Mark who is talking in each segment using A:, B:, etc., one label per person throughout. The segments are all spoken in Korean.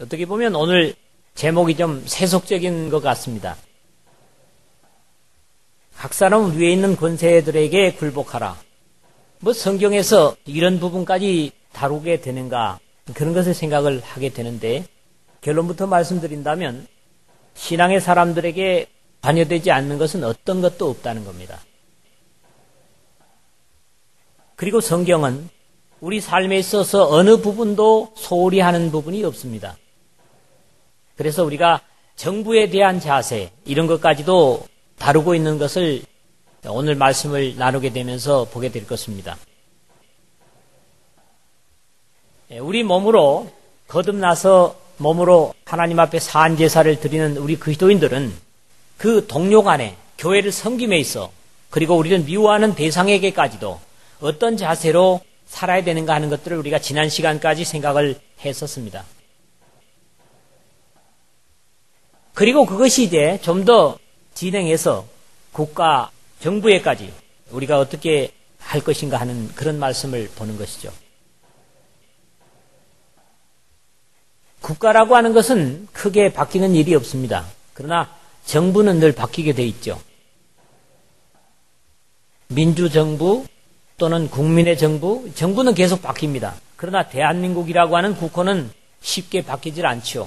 A: 어떻게 보면 오늘 제목이 좀 세속적인 것 같습니다. 각 사람 위에 있는 권세들에게 굴복하라. 뭐 성경에서 이런 부분까지 다루게 되는가, 그런 것을 생각을 하게 되는데, 결론부터 말씀드린다면 신앙의 사람들에게 관여되지 않는 것은 어떤 것도 없다는 겁니다. 그리고 성경은 우리 삶에 있어서 어느 부분도 소홀히 하는 부분이 없습니다. 그래서 우리가 정부에 대한 자세, 이런 것까지도 다루고 있는 것을 오늘 말씀을 나누게 되면서 보게 될 것입니다. 우리 몸으로 거듭나서 몸으로 하나님 앞에 사한 제사를 드리는 우리 그리스도인들은 그 동료 간에 교회를 섬김에 있어, 그리고 우리를 미워하는 대상에게까지도 어떤 자세로 살아야 되는가 하는 것들을 우리가 지난 시간까지 생각을 했었습니다. 그리고 그것이 이제 좀 더 진행해서 국가, 정부에까지 우리가 어떻게 할 것인가 하는 그런 말씀을 보는 것이죠. 국가라고 하는 것은 크게 바뀌는 일이 없습니다. 그러나 정부는 늘 바뀌게 돼 있죠. 민주정부 또는 국민의 정부, 정부는 계속 바뀝니다. 그러나 대한민국이라고 하는 국호는 쉽게 바뀌질 않죠.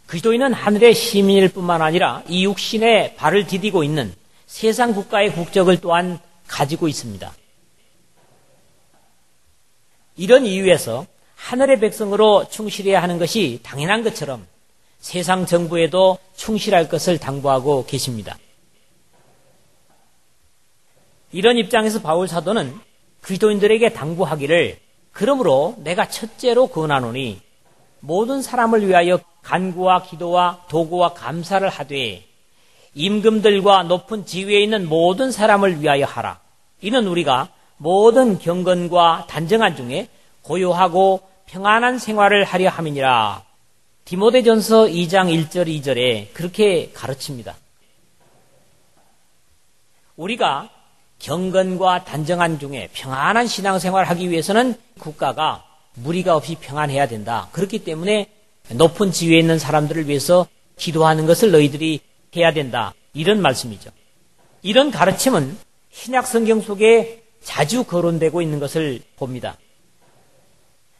A: 그리스도인은 하늘의 시민일 뿐만 아니라 이 육신에 발을 디디고 있는 세상 국가의 국적을 또한 가지고 있습니다. 이런 이유에서 하늘의 백성으로 충실해야 하는 것이 당연한 것처럼 세상 정부에도 충실할 것을 당부하고 계십니다. 이런 입장에서 바울 사도는 그리스도인들에게 당부하기를, 그러므로 내가 첫째로 권하노니 모든 사람을 위하여 간구와 기도와 도구와 감사를 하되 임금들과 높은 지위에 있는 모든 사람을 위하여 하라. 이는 우리가 모든 경건과 단정한 중에 고요하고 평안한 생활을 하려 함이니라. 디모데전서 2장 1절 2절에 그렇게 가르칩니다. 우리가 경건과 단정한 중에 평안한 신앙생활을 하기 위해서는 국가가 무리가 없이 평안해야 된다. 그렇기 때문에 높은 지위에 있는 사람들을 위해서 기도하는 것을 너희들이 해야 된다. 이런 말씀이죠. 이런 가르침은 신약 성경 속에 자주 거론되고 있는 것을 봅니다.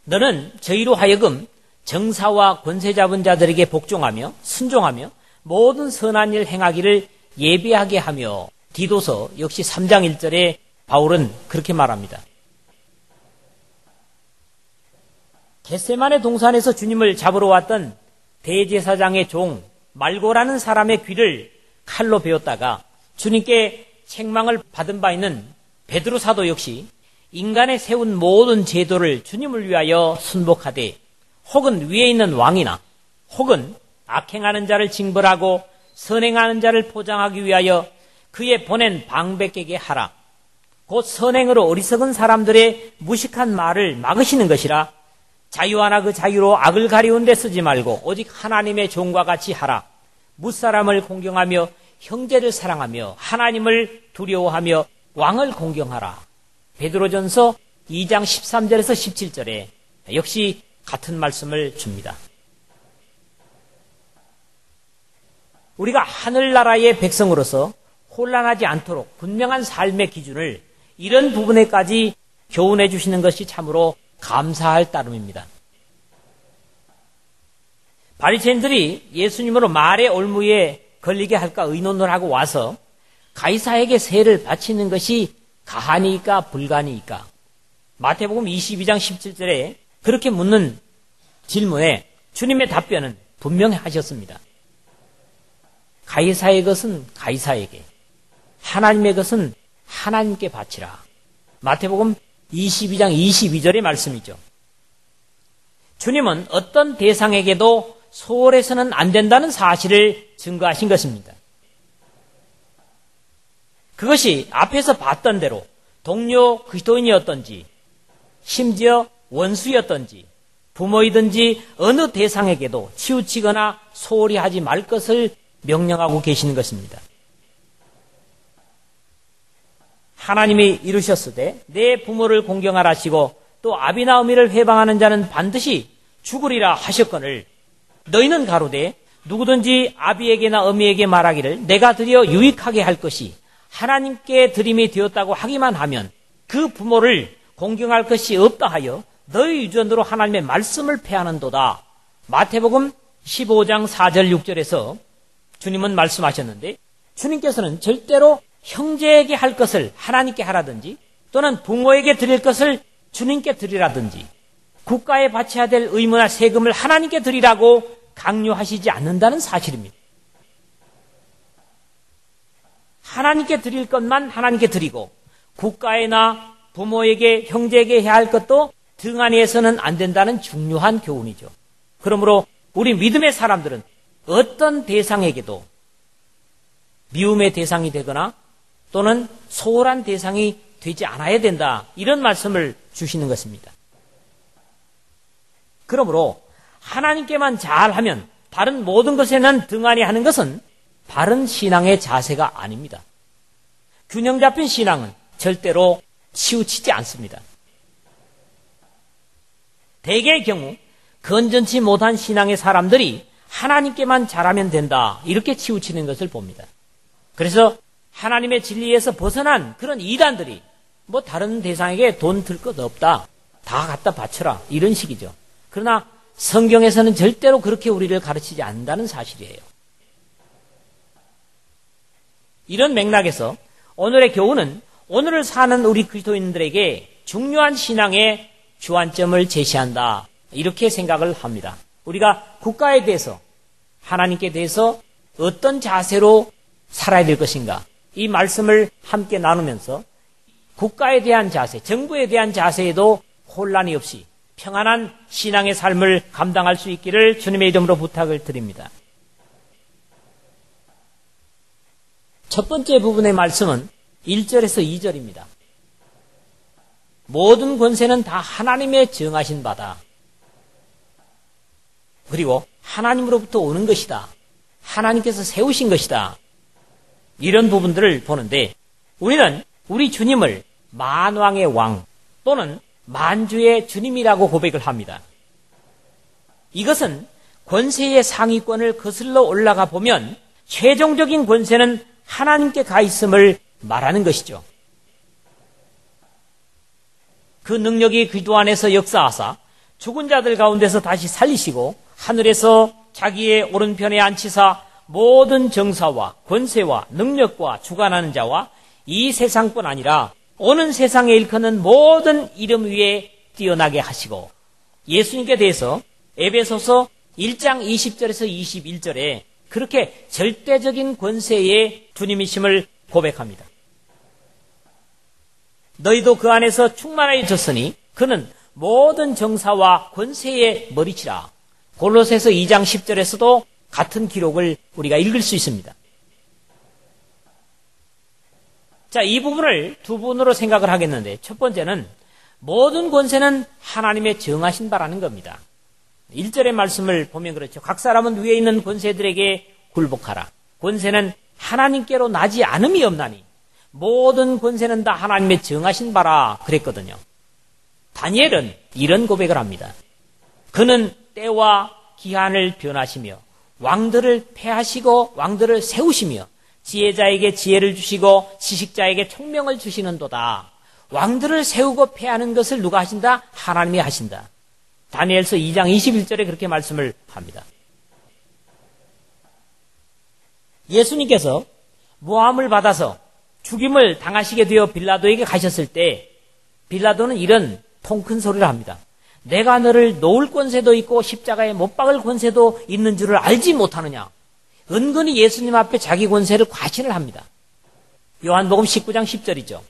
A: 너는 저희로 하여금 정사와 권세 잡은 자들에게 복종하며 순종하며 모든 선한 일 행하기를 예비하게 하며, 디도서 역시 3장 1절에 바울은 그렇게 말합니다. 겟세마네 동산에서 주님을 잡으러 왔던 대제사장의 종 말고라는 사람의 귀를 칼로 베었다가 주님께 책망을 받은 바 있는 베드로 사도 역시 인간의 세운 모든 제도를 주님을 위하여 순복하되, 혹은 위에 있는 왕이나 혹은 악행하는 자를 징벌하고 선행하는 자를 포장하기 위하여 그의 보낸 방백에게 하라. 곧 선행으로 어리석은 사람들의 무식한 말을 막으시는 것이라. 자유하나 그 자유로 악을 가리운 데 쓰지 말고 오직 하나님의 종과 같이 하라. 무사람을 공경하며 형제를 사랑하며 하나님을 두려워하며 왕을 공경하라. 베드로전서 2장 13절에서 17절에 역시 같은 말씀을 줍니다. 우리가 하늘나라의 백성으로서 혼란하지 않도록 분명한 삶의 기준을 이런 부분에까지 교훈해 주시는 것이 참으로 감사할 따름입니다. 바리새인들이 예수님으로 말의 올무에 걸리게 할까 의논을 하고 와서 가이사에게 세를 바치는 것이 가하니까 불가니까, 마태복음 22장 17절에 그렇게 묻는 질문에 주님의 답변은 분명히 하셨습니다. 가이사의 것은 가이사에게, 하나님의 것은 하나님께 바치라. 마태복음 22장 22절의 말씀이죠. 주님은 어떤 대상에게도 소홀해서는 안 된다는 사실을 증거하신 것입니다. 그것이 앞에서 봤던 대로 동료 그리스도인이었던지, 심지어 원수였던지, 부모이든지 어느 대상에게도 치우치거나 소홀히 하지 말 것을 명령하고 계시는 것입니다. 하나님이 이루셨으되 내 부모를 공경하라 하시고 또 아비나 어미를 회방하는 자는 반드시 죽으리라 하셨거늘 너희는 가로되 누구든지 아비에게나 어미에게 말하기를 내가 드려 유익하게 할 것이 하나님께 드림이 되었다고 하기만 하면 그 부모를 공경할 것이 없다 하여 너희 유전으로 하나님의 말씀을 폐하는도다. 마태복음 15장 4절 6절에서 주님은 말씀하셨는데 주님께서는 절대로 형제에게 할 것을 하나님께 하라든지 또는 부모에게 드릴 것을 주님께 드리라든지 국가에 바쳐야 될 의무나 세금을 하나님께 드리라고 강요하시지 않는다는 사실입니다. 하나님께 드릴 것만 하나님께 드리고 국가에나 부모에게 형제에게 해야 할 것도 등한히 해서는 안 된다는 중요한 교훈이죠. 그러므로 우리 믿음의 사람들은 어떤 대상에게도 미움의 대상이 되거나 또는 소홀한 대상이 되지 않아야 된다. 이런 말씀을 주시는 것입니다. 그러므로 하나님께만 잘하면 다른 모든 것에는 등한히 하는 것은 바른 신앙의 자세가 아닙니다. 균형 잡힌 신앙은 절대로 치우치지 않습니다. 대개의 경우 건전치 못한 신앙의 사람들이 하나님께만 잘하면 된다 이렇게 치우치는 것을 봅니다. 그래서 하나님의 진리에서 벗어난 그런 이단들이 뭐 다른 대상에게 돈 들 것 없다, 다 갖다 바쳐라 이런 식이죠. 그러나 성경에서는 절대로 그렇게 우리를 가르치지 않는다는 사실이에요. 이런 맥락에서 오늘의 교훈은 오늘을 사는 우리 그리스도인들에게 중요한 신앙의 주안점을 제시한다 이렇게 생각을 합니다. 우리가 국가에 대해서 하나님께 대해서 어떤 자세로 살아야 될 것인가 이 말씀을 함께 나누면서 국가에 대한 자세, 정부에 대한 자세에도 혼란이 없이 평안한 신앙의 삶을 감당할 수 있기를 주님의 이름으로 부탁을 드립니다. 첫 번째 부분의 말씀은 1절에서 2절입니다. 모든 권세는 다 하나님의 정하신 바다. 그리고 하나님으로부터 오는 것이다. 하나님께서 세우신 것이다. 이런 부분들을 보는데 우리는 우리 주님을 만왕의 왕 또는 만주의 주님이라고 고백을 합니다. 이것은 권세의 상위권을 거슬러 올라가 보면 최종적인 권세는 하나님께 가 있음을 말하는 것이죠. 그 능력이 기도 안에서 역사하사 죽은 자들 가운데서 다시 살리시고 하늘에서 자기의 오른편에 앉히사 모든 정사와 권세와 능력과 주관하는 자와 이 세상뿐 아니라 오는 세상에 일컫는 모든 이름 위에 뛰어나게 하시고 예수님께 대해서 에베소서 1장 20절에서 21절에 그렇게 절대적인 권세의 주님이심을 고백합니다. 너희도 그 안에서 충만해졌으니 그는 모든 정사와 권세의 머리치라. 골로새서 2장 10절에서도 같은 기록을 우리가 읽을 수 있습니다. 자, 이 부분을 두 부분으로 생각을 하겠는데 첫 번째는 모든 권세는 하나님의 정하신 바라는 겁니다. 1절의 말씀을 보면 그렇죠. 각 사람은 위에 있는 권세들에게 굴복하라. 권세는 하나님께로 나지 않음이 없나니 모든 권세는 다 하나님의 정하신 바라 그랬거든요. 다니엘은 이런 고백을 합니다. 그는 때와 기한을 변하시며 왕들을 패하시고 왕들을 세우시며 지혜자에게 지혜를 주시고 지식자에게 총명을 주시는도다. 왕들을 세우고 패하는 것을 누가 하신다? 하나님이 하신다. 다니엘서 2장 21절에 그렇게 말씀을 합니다. 예수님께서 모함을 받아서 죽임을 당하시게 되어 빌라도에게 가셨을 때 빌라도는 이런 통큰 소리를 합니다. 내가 너를 놓을 권세도 있고 십자가에 못 박을 권세도 있는 줄을 알지 못하느냐. 은근히 예수님 앞에 자기 권세를 과신을 합니다. 요한복음 19장 10절이죠.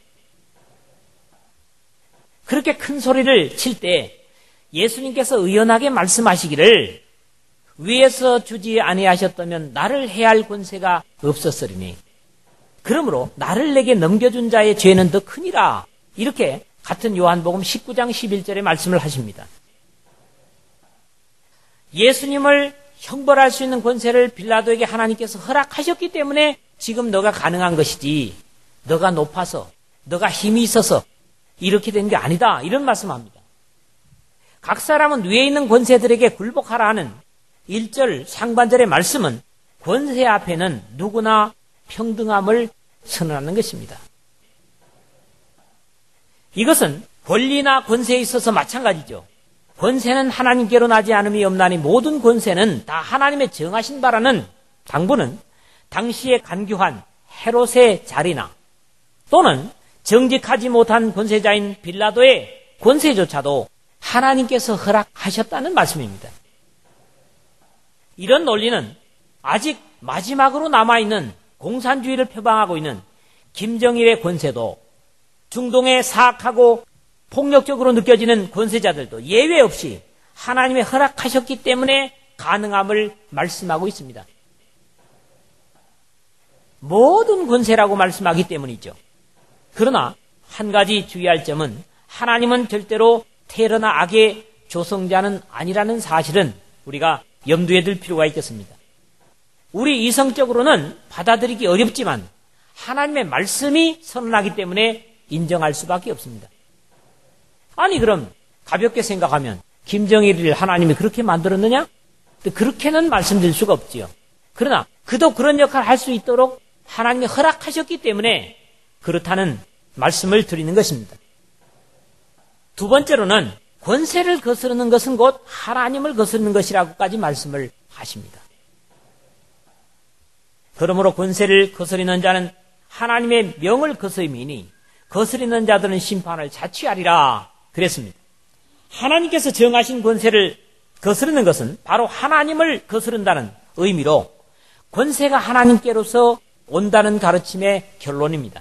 A: 그렇게 큰 소리를 칠 때 예수님께서 의연하게 말씀하시기를 위에서 주지 아니하셨다면 나를 해할 권세가 없었으리니 그러므로 나를 내게 넘겨준 자의 죄는 더 크니라. 이렇게 같은 요한복음 19장 11절의 말씀을 하십니다. 예수님을 형벌할 수 있는 권세를 빌라도에게 하나님께서 허락하셨기 때문에 지금 너가 가능한 것이지 너가 높아서 너가 힘이 있어서 이렇게 된 게 아니다. 이런 말씀합니다. 각 사람은 위에 있는 권세들에게 굴복하라 하는 1절 상반절의 말씀은 권세 앞에는 누구나 평등함을 선언하는 것입니다. 이것은 권리나 권세에 있어서 마찬가지죠. 권세는 하나님께로 나지 않음이 없나니 모든 권세는 다 하나님의 정하신 바라는 당부는 당시에 간교한 헤롯의 자리나 또는 정직하지 못한 권세자인 빌라도의 권세조차도 하나님께서 허락하셨다는 말씀입니다. 이런 논리는 아직 마지막으로 남아있는 공산주의를 표방하고 있는 김정일의 권세도 중동의 사악하고 폭력적으로 느껴지는 권세자들도 예외 없이 하나님의 허락하셨기 때문에 가능함을 말씀하고 있습니다. 모든 권세라고 말씀하기 때문이죠. 그러나 한 가지 주의할 점은 하나님은 절대로 테러나 악의 조성자는 아니라는 사실은 우리가 염두에 둘 필요가 있겠습니다. 우리 이성적으로는 받아들이기 어렵지만 하나님의 말씀이 선언하기 때문에 인정할 수밖에 없습니다. 아니 그럼 가볍게 생각하면 김정일을 하나님이 그렇게 만들었느냐? 그렇게는 말씀드릴 수가 없지요. 그러나 그도 그런 역할을 할 수 있도록 하나님이 허락하셨기 때문에 그렇다는 말씀을 드리는 것입니다. 두 번째로는 권세를 거스르는 것은 곧 하나님을 거스르는 것이라고까지 말씀을 하십니다. 그러므로 권세를 거스르는 자는 하나님의 명을 거스림이니 거스르는 자들은 심판을 자취하리라 그랬습니다. 하나님께서 정하신 권세를 거스르는 것은 바로 하나님을 거스른다는 의미로 권세가 하나님께로서 온다는 가르침의 결론입니다.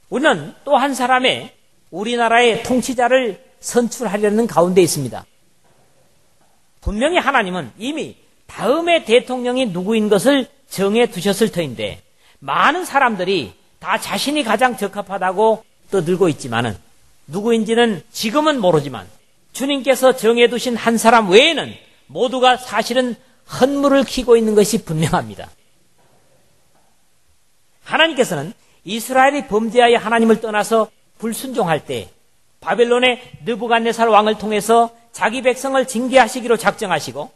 A: 우리는 또 한 사람의 우리나라의 통치자를 선출하려는 가운데 있습니다. 분명히 하나님은 이미 다음의 대통령이 누구인 것을 정해 두셨을 터인데 많은 사람들이 다 자신이 가장 적합하다고 떠들고 있지만은 누구인지는 지금은 모르지만 주님께서 정해두신 한 사람 외에는 모두가 사실은 헛물을 키고 있는 것이 분명합니다. 하나님께서는 이스라엘이 범죄하여 하나님을 떠나서 불순종할 때 바벨론의 느부갓네살 왕을 통해서 자기 백성을 징계하시기로 작정하시고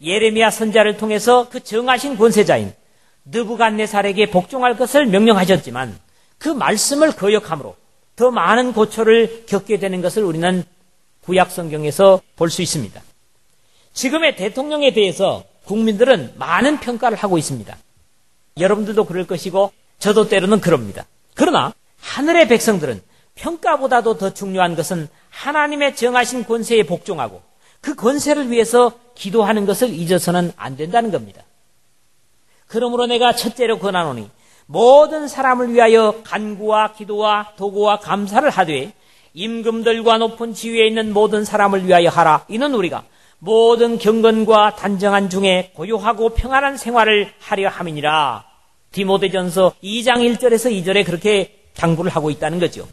A: 예레미야 선지자를 통해서 그 정하신 권세자인 느부갓네살에게 복종할 것을 명령하셨지만 그 말씀을 거역함으로 더 많은 고초를 겪게 되는 것을 우리는 구약 성경에서 볼 수 있습니다. 지금의 대통령에 대해서 국민들은 많은 평가를 하고 있습니다. 여러분들도 그럴 것이고 저도 때로는 그럽니다. 그러나 하늘의 백성들은 평가보다도 더 중요한 것은 하나님의 정하신 권세에 복종하고 그 권세를 위해서 기도하는 것을 잊어서는 안 된다는 겁니다. 그러므로 내가 첫째로 권하노니 모든 사람을 위하여 간구와 기도와 도구와 감사를 하되 임금들과 높은 지위에 있는 모든 사람을 위하여 하라. 이는 우리가 모든 경건과 단정한 중에 고요하고 평안한 생활을 하려 함이니라. 디모데전서 2장 1절에서 2절에 그렇게 당부를 하고 있다는 거죠.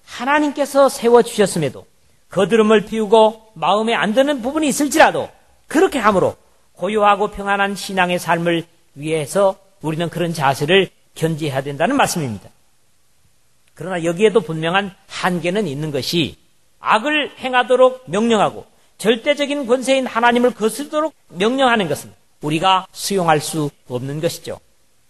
A: 하나님께서 세워주셨음에도 거드름을 피우고 마음에 안 드는 부분이 있을지라도 그렇게 함으로 고요하고 평안한 신앙의 삶을 위해서 우리는 그런 자세를 견지해야 된다는 말씀입니다. 그러나 여기에도 분명한 한계는 있는 것이 악을 행하도록 명령하고 절대적인 권세인 하나님을 거스르도록 명령하는 것은 우리가 수용할 수 없는 것이죠.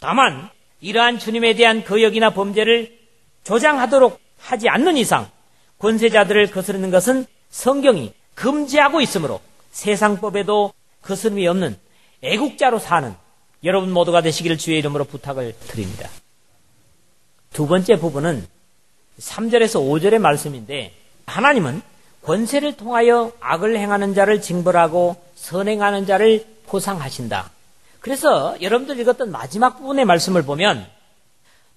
A: 다만 이러한 주님에 대한 거역이나 범죄를 조장하도록 하지 않는 이상 권세자들을 거스르는 것은 성경이 금지하고 있으므로 세상법에도 거스름이 없는 애국자로 사는 여러분 모두가 되시기를 주의 이름으로 부탁을 드립니다. 두 번째 부분은 3절에서 5절의 말씀인데 하나님은 권세를 통하여 악을 행하는 자를 징벌하고 선행하는 자를 포상하신다. 그래서 여러분들 읽었던 마지막 부분의 말씀을 보면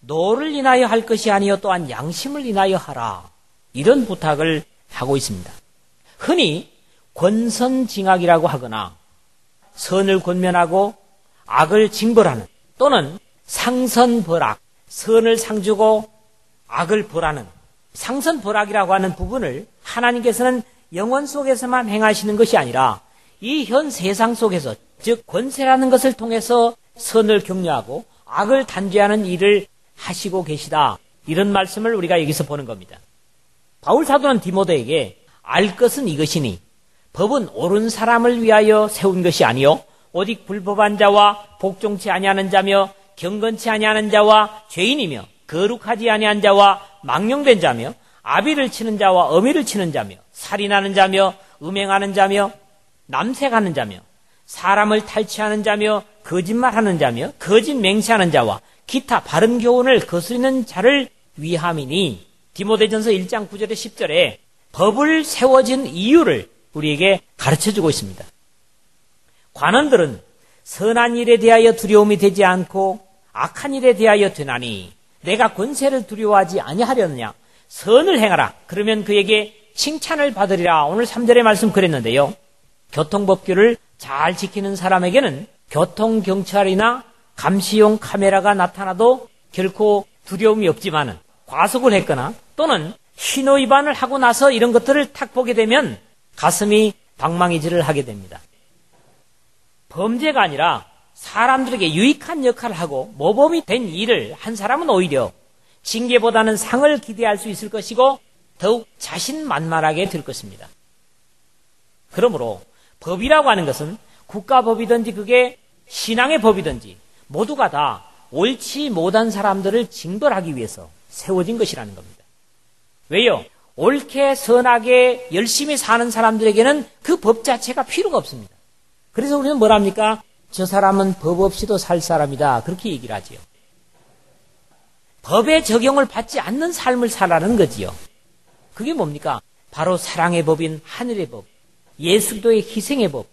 A: 노를 인하여 할 것이 아니요 또한 양심을 인하여 하라. 이런 부탁을 하고 있습니다. 흔히 권선징악이라고 하거나 선을 권면하고 악을 징벌하는 또는 상선벌악, 선을 상주고 악을 벌하는 상선벌악이라고 하는 부분을 하나님께서는 영원 속에서만 행하시는 것이 아니라 이 현 세상 속에서 즉 권세라는 것을 통해서 선을 격려하고 악을 단죄하는 일을 하시고 계시다. 이런 말씀을 우리가 여기서 보는 겁니다. 바울 사도는 디모데에게 알 것은 이것이니 법은 옳은 사람을 위하여 세운 것이 아니요 오직 불법한 자와 복종치 아니하는 자며 경건치 아니하는 자와 죄인이며 거룩하지 아니한 자와 망령된 자며 아비를 치는 자와 어미를 치는 자며 살인하는 자며 음행하는 자며 남색하는 자며 사람을 탈취하는 자며 거짓말하는 자며 거짓 맹세하는 자와 기타 바른 교훈을 거스리는 자를 위함이니. 디모데전서 1장 9절에 10절에 법을 세워진 이유를 우리에게 가르쳐주고 있습니다. 관원들은 선한 일에 대하여 두려움이 되지 않고 악한 일에 대하여 되나니 내가 권세를 두려워하지 아니하려느냐. 선을 행하라. 그러면 그에게 칭찬을 받으리라. 오늘 3절의 말씀 그랬는데요. 교통법규를 잘 지키는 사람에게는 교통경찰이나 감시용 카메라가 나타나도 결코 두려움이 없지만은 과속을 했거나 또는 신호 위반을 하고 나서 이런 것들을 탁 보게 되면 가슴이 방망이질을 하게 됩니다. 범죄가 아니라 사람들에게 유익한 역할을 하고 모범이 된 일을 한 사람은 오히려 징계보다는 상을 기대할 수 있을 것이고 더욱 자신만만하게 될 것입니다. 그러므로 법이라고 하는 것은 국가법이든지 그게 신앙의 법이든지 모두가 다 옳지 못한 사람들을 징벌하기 위해서 세워진 것이라는 겁니다. 왜요? 옳게 선하게 열심히 사는 사람들에게는 그 법 자체가 필요가 없습니다. 그래서 우리는 뭐랍니까? 저 사람은 법 없이도 살 사람이다. 그렇게 얘기를 하지요. 법의 적용을 받지 않는 삶을 살라는 거지요. 그게 뭡니까? 바로 사랑의 법인 하늘의 법, 예수 그리스도의 희생의 법,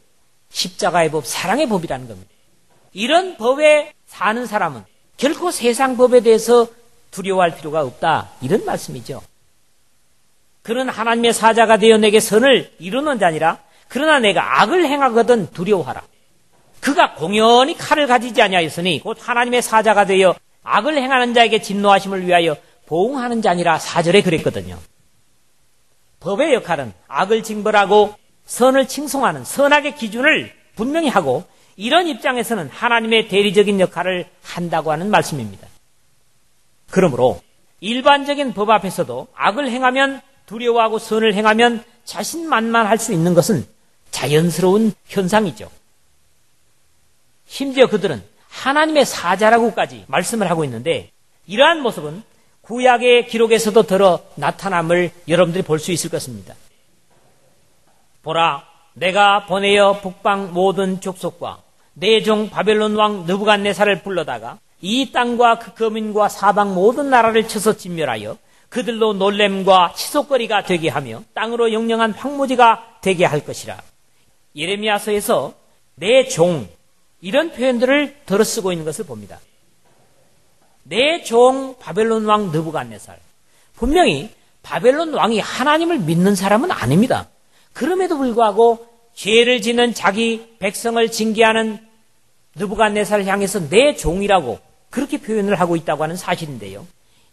A: 십자가의 법, 사랑의 법이라는 겁니다. 이런 법에 사는 사람은 결코 세상 법에 대해서 두려워할 필요가 없다. 이런 말씀이죠. 그는 하나님의 사자가 되어 내게 선을 이루는 자니라. 그러나 내가 악을 행하거든 두려워하라. 그가 공연히 칼을 가지지 아니하였으니 곧 하나님의 사자가 되어 악을 행하는 자에게 진노하심을 위하여 보응하는 자니라. 4절에 그랬거든요. 법의 역할은 악을 징벌하고 선을 칭송하는 선악의 기준을 분명히 하고 이런 입장에서는 하나님의 대리적인 역할을 한다고 하는 말씀입니다. 그러므로 일반적인 법 앞에서도 악을 행하면 두려워하고 선을 행하면 자신만만할 수 있는 것은 자연스러운 현상이죠. 심지어 그들은 하나님의 사자라고까지 말씀을 하고 있는데 이러한 모습은 구약의 기록에서도 들어 나타남을 여러분들이 볼 수 있을 것입니다. 보라, 내가 보내어 북방 모든 족속과 내 종 바벨론 왕 느부갓네살을 불러다가 이 땅과 그 거민과 사방 모든 나라를 쳐서 진멸하여 그들로 놀램과 치솟거리가 되게 하며 땅으로 영영한 황무지가 되게 할 것이라. 예레미야서에서 내 종 이런 표현들을 들어 쓰고 있는 것을 봅니다. 내 종 바벨론 왕 느부갓네살. 분명히 바벨론 왕이 하나님을 믿는 사람은 아닙니다. 그럼에도 불구하고 죄를 짓는 자기 백성을 징계하는 느부갓네살을 향해서 내 종이라고 그렇게 표현을 하고 있다고 하는 사실인데요.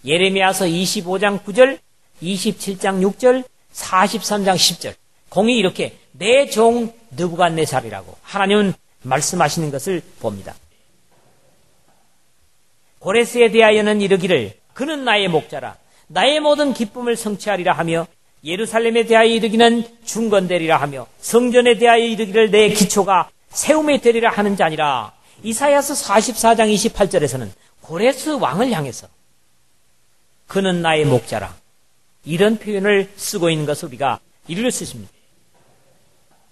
A: 예레미야서 25장 9절, 27장 6절, 43장 10절 공이 이렇게 내 종 느부갓네살이라고 하나님은 말씀하시는 것을 봅니다. 고레스에 대하여는 이르기를 그는 나의 목자라 나의 모든 기쁨을 성취하리라 하며 예루살렘에 대하여 이르기는 중건되리라 하며 성전에 대하여 이르기를 내 기초가 세움에 되리라 하는 자니라. 이사야서 44장 28절에서는 고레스 왕을 향해서 그는 나의 목자라 이런 표현을 쓰고 있는 것을 우리가 읽을 수 있습니다.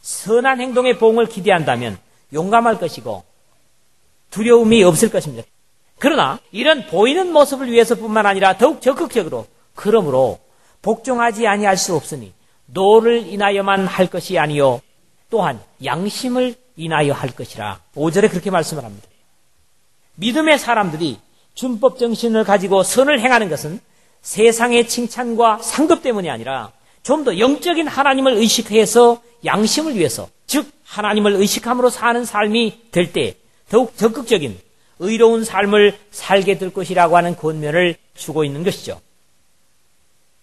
A: 선한 행동의 보응을 기대한다면 용감할 것이고 두려움이 없을 것입니다. 그러나 이런 보이는 모습을 위해서뿐만 아니라 더욱 적극적으로 그러므로 복종하지 아니할 수 없으니 노를 인하여만 할 것이 아니요 또한 양심을 인하여 할 것이라. 5절에 그렇게 말씀을 합니다. 믿음의 사람들이 준법 정신을 가지고 선을 행하는 것은 세상의 칭찬과 상급 때문이 아니라 좀 더 영적인 하나님을 의식해서 양심을 위해서 즉 하나님을 의식함으로 사는 삶이 될 때 더욱 적극적인 의로운 삶을 살게 될 것이라고 하는 권면을 주고 있는 것이죠.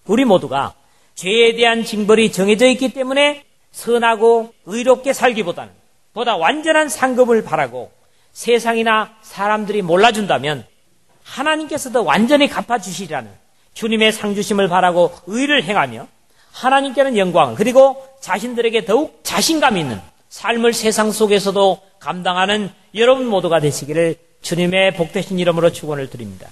A: 우리 모두가 죄에 대한 징벌이 정해져 있기 때문에 선하고 의롭게 살기보다는 보다 완전한 상급을 바라고 세상이나 사람들이 몰라준다면 하나님께서 더 완전히 갚아주시리라는 주님의 상주심을 바라고 의를 행하며 하나님께는 영광을, 그리고 자신들에게 더욱 자신감 있는 삶을 세상 속에서도 감당하는 여러분 모두가 되시기를 주님의 복되신 이름으로 축원을 드립니다.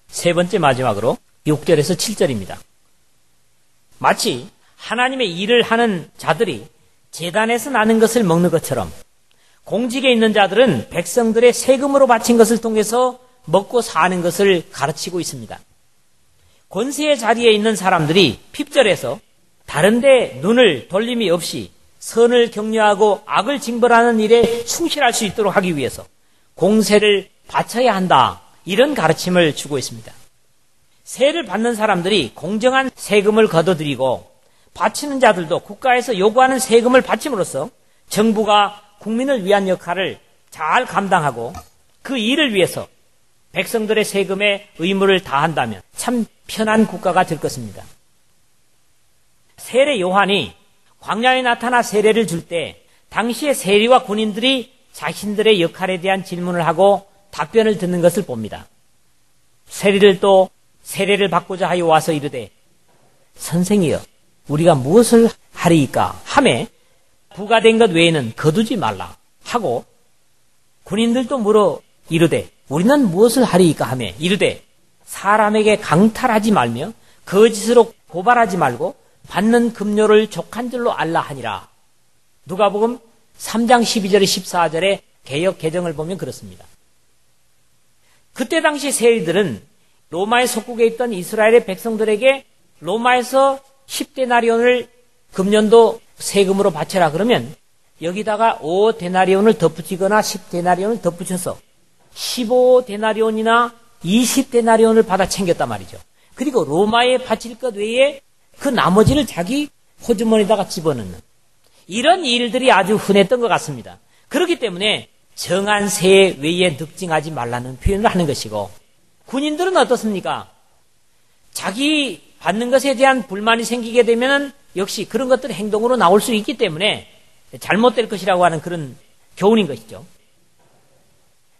A: 세 번째 마지막으로 6절에서 7절입니다. 마치 하나님의 일을 하는 자들이 제단에서 나는 것을 먹는 것처럼 공직에 있는 자들은 백성들의 세금으로 바친 것을 통해서 먹고 사는 것을 가르치고 있습니다. 권세의 자리에 있는 사람들이 핍절해서 다른데 눈을 돌림이 없이 선을 격려하고 악을 징벌하는 일에 충실할 수 있도록 하기 위해서 공세를 바쳐야 한다, 이런 가르침을 주고 있습니다. 세를 받는 사람들이 공정한 세금을 거둬들이고 바치는 자들도 국가에서 요구하는 세금을 바침으로써 정부가 국민을 위한 역할을 잘 감당하고 그 일을 위해서 백성들의 세금에 의무를 다한다면 참 편한 국가가 될 것입니다. 세례 요한이 광야에 나타나 세례를 줄 때 당시의 세리와 군인들이 자신들의 역할에 대한 질문을 하고 답변을 듣는 것을 봅니다. 세리를 또 세례를 받고자 하여 와서 이르되 선생이여 우리가 무엇을 하리이까 하매 부과된 것 외에는 거두지 말라 하고, 군인들도 물어 이르되 우리는 무엇을 하리이까 하매 이르되 사람에게 강탈하지 말며 거짓으로 고발하지 말고 받는 급료를 족한 줄로 알라 하니라. 누가복음 3장 12절에 14절에 개역 개정을 보면 그렇습니다. 그때 당시 세리들은 로마의 속국에 있던 이스라엘의 백성들에게 로마에서 10데나리온을 금년도 세금으로 바쳐라 그러면 여기다가 5데나리온을 덧붙이거나 10데나리온을 덧붙여서 15데나리온이나 20데나리온을 받아 챙겼단 말이죠. 그리고 로마에 바칠 것 외에 그 나머지를 자기 호주머니에다가 집어넣는 이런 일들이 아주 흔했던 것 같습니다. 그렇기 때문에 정한 세 외에 늑증하지 말라는 표현을 하는 것이고, 군인들은 어떻습니까? 자기 받는 것에 대한 불만이 생기게 되면 역시 그런 것들이 행동으로 나올 수 있기 때문에 잘못될 것이라고 하는 그런 교훈인 것이죠.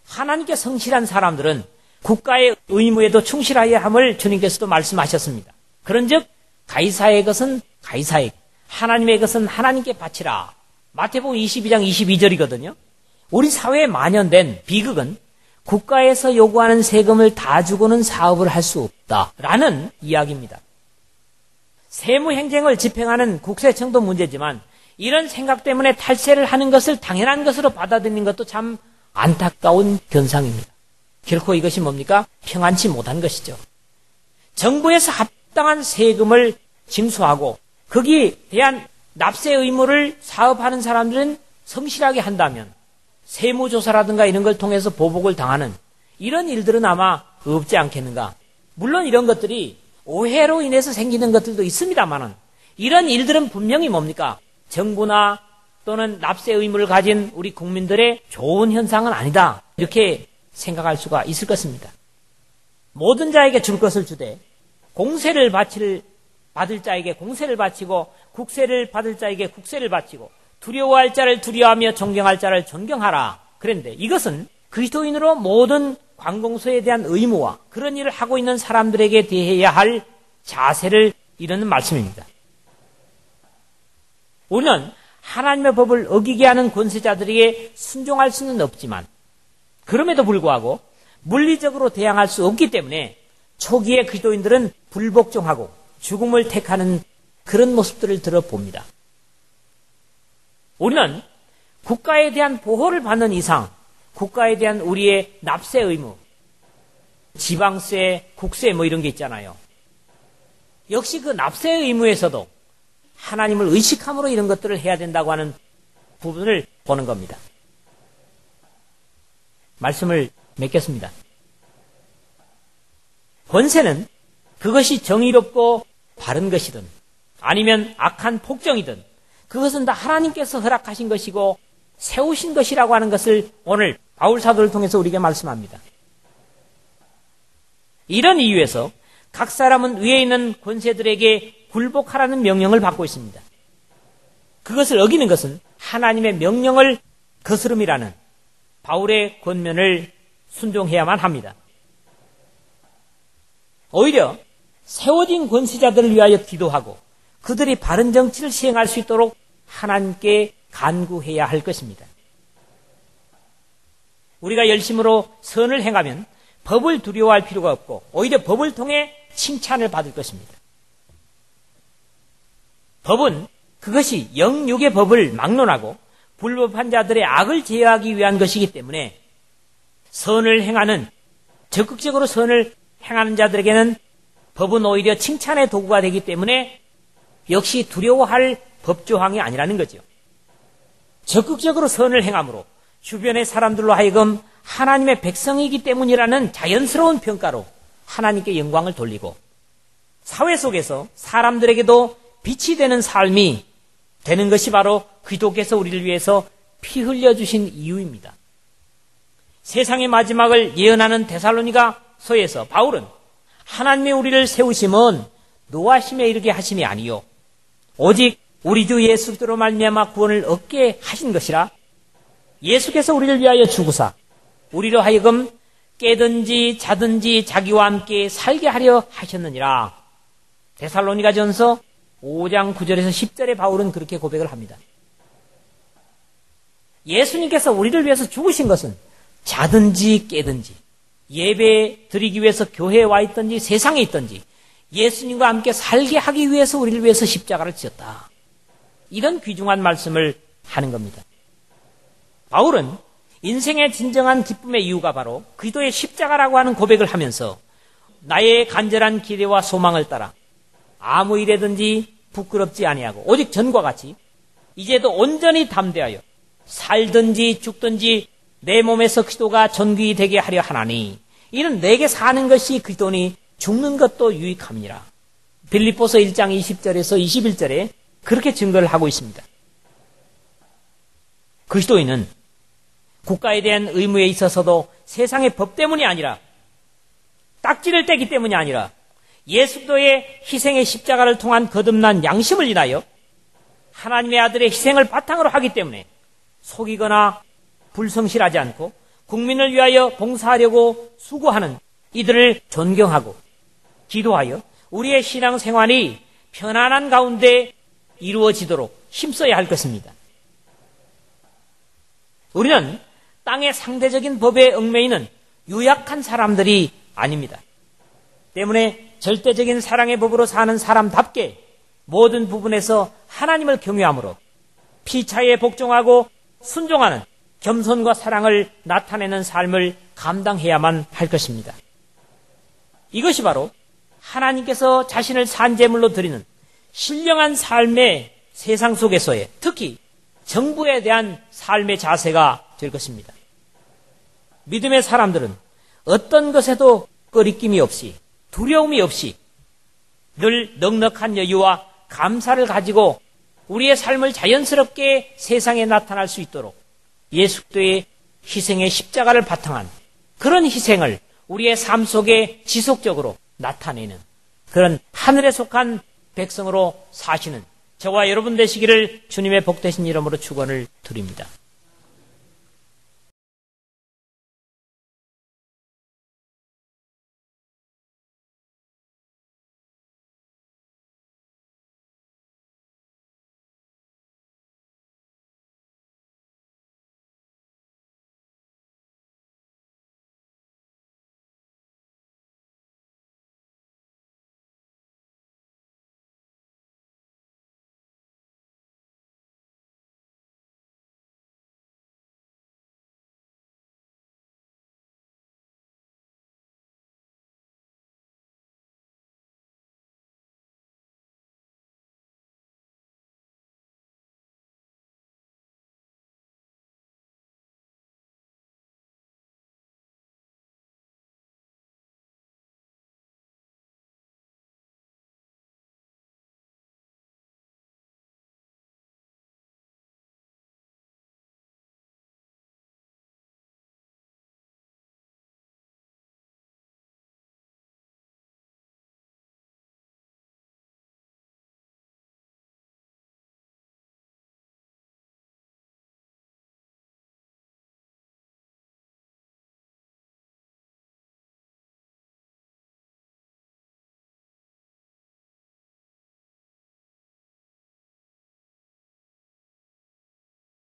A: 하나님께 성실한 사람들은 국가의 의무에도 충실하여야 함을 주님께서도 말씀하셨습니다. 그런즉 가이사의 것은 가이사에게, 하나님의 것은 하나님께 바치라. 마태복음 22장 22절이거든요. 우리 사회에 만연된 비극은 국가에서 요구하는 세금을 다 주고는 사업을 할 수 없다라는 이야기입니다. 세무행정을 집행하는 국세청도 문제지만 이런 생각 때문에 탈세를 하는 것을 당연한 것으로 받아들이는 것도 참 안타까운 현상입니다. 결코 이것이 뭡니까? 평안치 못한 것이죠. 정부에서 합당한 세금을 징수하고 거기에 대한 납세 의무를 사업하는 사람들은 성실하게 한다면 세무조사라든가 이런 걸 통해서 보복을 당하는 이런 일들은 아마 없지 않겠는가. 물론 이런 것들이 오해로 인해서 생기는 것들도 있습니다만은 이런 일들은 분명히 뭡니까? 정부나 또는 납세 의무를 가진 우리 국민들의 좋은 현상은 아니다, 이렇게 생각할 수가 있을 것입니다. 모든 자에게 줄 것을 주되 공세를 받을 자에게 공세를 바치고 국세를 받을 자에게 국세를 바치고 두려워할 자를 두려워하며 존경할 자를 존경하라. 그런데 이것은 그리스도인으로 모든 관공서에 대한 의무와 그런 일을 하고 있는 사람들에게 대해야 할 자세를 이루는 말씀입니다. 우리는 하나님의 법을 어기게 하는 권세자들에게 순종할 수는 없지만 그럼에도 불구하고 물리적으로 대항할 수 없기 때문에 초기에 그리스도인들은 불복종하고 죽음을 택하는 그런 모습들을 들어봅니다. 우리는 국가에 대한 보호를 받는 이상 국가에 대한 우리의 납세 의무, 지방세, 국세 뭐 이런 게 있잖아요. 역시 그 납세 의무에서도 하나님을 의식함으로 이런 것들을 해야 된다고 하는 부분을 보는 겁니다. 말씀을 맺겠습니다. 권세는 그것이 정의롭고 바른 것이든 아니면 악한 폭정이든 그것은 다 하나님께서 허락하신 것이고 세우신 것이라고 하는 것을 오늘 바울 사도를 통해서 우리에게 말씀합니다. 이런 이유에서 각 사람은 위에 있는 권세들에게 굴복하라는 명령을 받고 있습니다. 그것을 어기는 것은 하나님의 명령을 거스름이라는 바울의 권면을 순종해야만 합니다. 오히려 세워진 권세자들을 위하여 기도하고 그들이 바른 정치를 시행할 수 있도록 하나님께 간구해야 할 것입니다. 우리가 열심으로 선을 행하면 법을 두려워할 필요가 없고 오히려 법을 통해 칭찬을 받을 것입니다. 법은 그것이 영육의 법을 막론하고 불법한 자들의 악을 제어하기 위한 것이기 때문에 선을 행하는, 적극적으로 선을 행하는 자들에게는 법은 오히려 칭찬의 도구가 되기 때문에 역시 두려워할 법조항이 아니라는 거죠. 적극적으로 선을 행함으로 주변의 사람들로 하여금 하나님의 백성이기 때문이라는 자연스러운 평가로 하나님께 영광을 돌리고 사회 속에서 사람들에게도 빛이 되는 삶이 되는 것이 바로 그리스도께서 우리를 위해서 피 흘려주신 이유입니다. 세상의 마지막을 예언하는 데살로니가서에서 바울은 하나님의 우리를 세우심은 노하심에 이르게 하심이 아니요 오직 우리 주 예수 그리스도로 말미암아 구원을 얻게 하신 것이라. 예수께서 우리를 위하여 죽으사 우리로 하여금 깨든지 자든지 자기와 함께 살게 하려 하셨느니라. 데살로니가전서 5장 9절에서 10절에 바울은 그렇게 고백을 합니다. 예수님께서 우리를 위해서 죽으신 것은 자든지 깨든지 예배 드리기 위해서 교회에 와 있든지 세상에 있든지 예수님과 함께 살게 하기 위해서 우리를 위해서 십자가를 지었다. 이런 귀중한 말씀을 하는 겁니다. 바울은 인생의 진정한 기쁨의 이유가 바로 그리스도의 십자가라고 하는 고백을 하면서 나의 간절한 기대와 소망을 따라 아무 일에든지 부끄럽지 아니하고 오직 전과 같이 이제도 온전히 담대하여 살든지 죽든지 내 몸에서 그리스도가 존귀 되게 하려 하나니 이는 내게 사는 것이 그리스도니 죽는 것도 유익함이니라. 빌립보서 1장 20절에서 21절에 그렇게 증거를 하고 있습니다. 그리스도인은 국가에 대한 의무에 있어서도 세상의 법 때문이 아니라 딱지를 떼기 때문이 아니라 예수 그리스도의 희생의 십자가를 통한 거듭난 양심을 인하여 하나님의 아들의 희생을 바탕으로 하기 때문에 속이거나 불성실하지 않고 국민을 위하여 봉사하려고 수고하는 이들을 존경하고 기도하여 우리의 신앙생활이 편안한 가운데 이루어지도록 힘써야 할 것입니다. 우리는 땅의 상대적인 법에 얽매이는 유약한 사람들이 아닙니다. 때문에 절대적인 사랑의 법으로 사는 사람답게 모든 부분에서 하나님을 경외함으로 피차에 복종하고 순종하는 겸손과 사랑을 나타내는 삶을 감당해야만 할 것입니다. 이것이 바로 하나님께서 자신을 산제물로 드리는 신령한 삶의 세상 속에서의 특히 정부에 대한 삶의 자세가 될 것입니다. 믿음의 사람들은 어떤 것에도 꺼리낌이 없이 두려움이 없이 늘 넉넉한 여유와 감사를 가지고 우리의 삶을 자연스럽게 세상에 나타날 수 있도록 예수 그리스도의 희생의 십자가를 바탕한 그런 희생을 우리의 삶 속에 지속적으로 나타내는 그런 하늘에 속한 백성으로 사시는 저와 여러분 되시기를 주님의 복되신 이름으로 축원을 드립니다.